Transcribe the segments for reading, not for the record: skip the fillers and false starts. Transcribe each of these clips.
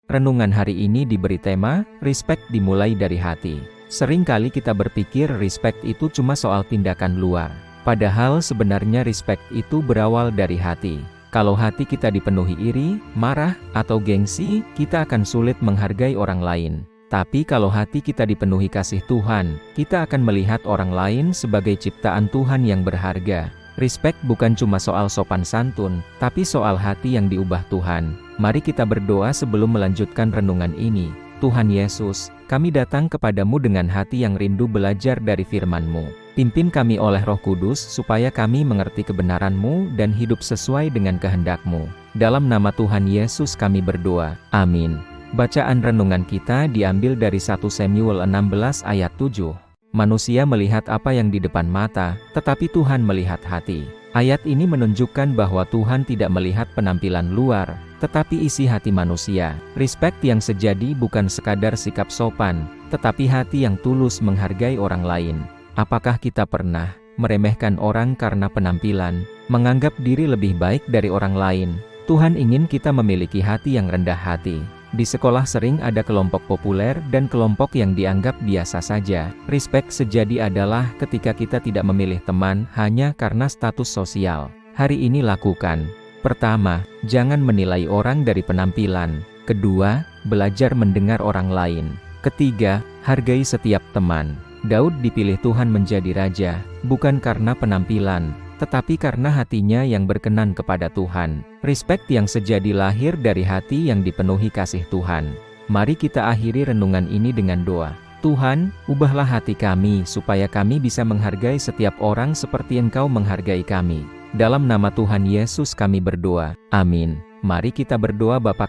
Renungan hari ini diberi tema, respect dimulai dari hati. Seringkali kita berpikir respect itu cuma soal tindakan luar. Padahal sebenarnya respect itu berawal dari hati. Kalau hati kita dipenuhi iri, marah, atau gengsi, kita akan sulit menghargai orang lain. Tapi kalau hati kita dipenuhi kasih Tuhan, kita akan melihat orang lain sebagai ciptaan Tuhan yang berharga. Respect bukan cuma soal sopan santun, tapi soal hati yang diubah Tuhan. Mari kita berdoa sebelum melanjutkan renungan ini. Tuhan Yesus, kami datang kepadamu dengan hati yang rindu belajar dari firman-Mu. Pimpin kami oleh Roh Kudus supaya kami mengerti kebenaran-Mu dan hidup sesuai dengan kehendak-Mu. Dalam nama Tuhan Yesus kami berdoa. Amin. Bacaan renungan kita diambil dari 1 Samuel 16 ayat 7. Manusia melihat apa yang di depan mata, tetapi Tuhan melihat hati. Ayat ini menunjukkan bahwa Tuhan tidak melihat penampilan luar, tetapi isi hati manusia. Respect yang sejati bukan sekadar sikap sopan, tetapi hati yang tulus menghargai orang lain. Apakah kita pernah meremehkan orang karena penampilan, menganggap diri lebih baik dari orang lain? Tuhan ingin kita memiliki hati yang rendah hati. Di sekolah sering ada kelompok populer dan kelompok yang dianggap biasa saja. Respect sejati adalah ketika kita tidak memilih teman hanya karena status sosial. Hari ini lakukan. Pertama, jangan menilai orang dari penampilan. Kedua, belajar mendengar orang lain. Ketiga, hargai setiap teman. Daud dipilih Tuhan menjadi raja, bukan karena penampilan, tetapi karena hatinya yang berkenan kepada Tuhan. Respect yang sejati lahir dari hati yang dipenuhi kasih Tuhan. Mari kita akhiri renungan ini dengan doa. Tuhan, ubahlah hati kami supaya kami bisa menghargai setiap orang seperti Engkau menghargai kami. Dalam nama Tuhan Yesus kami berdoa. Amin. Mari kita berdoa. Bapa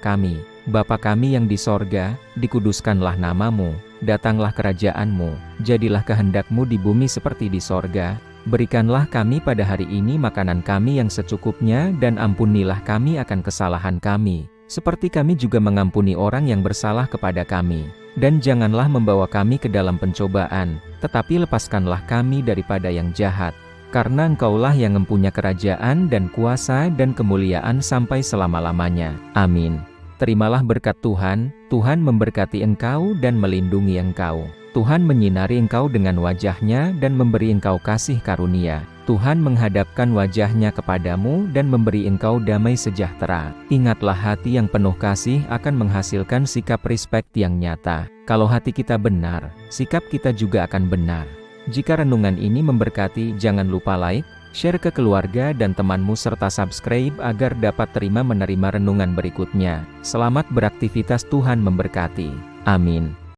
kami yang di sorga, dikuduskanlah namamu, datanglah kerajaan-Mu, jadilah kehendak-Mu di bumi seperti di sorga. Berikanlah kami pada hari ini makanan kami yang secukupnya dan ampunilah kami akan kesalahan kami, seperti kami juga mengampuni orang yang bersalah kepada kami. Dan janganlah membawa kami ke dalam pencobaan, tetapi lepaskanlah kami daripada yang jahat. Karena Engkaulah yang mempunyai kerajaan dan kuasa dan kemuliaan sampai selama-lamanya. Amin. Terimalah berkat Tuhan, Tuhan memberkati engkau dan melindungi engkau. Tuhan menyinari engkau dengan wajah-Nya dan memberi engkau kasih karunia. Tuhan menghadapkan wajah-Nya kepadamu dan memberi engkau damai sejahtera. Ingatlah hati yang penuh kasih akan menghasilkan sikap respect yang nyata. Kalau hati kita benar, sikap kita juga akan benar. Jika renungan ini memberkati, jangan lupa like, share ke keluarga dan temanmu serta subscribe agar dapat menerima renungan berikutnya. Selamat beraktivitas, Tuhan memberkati. Amin.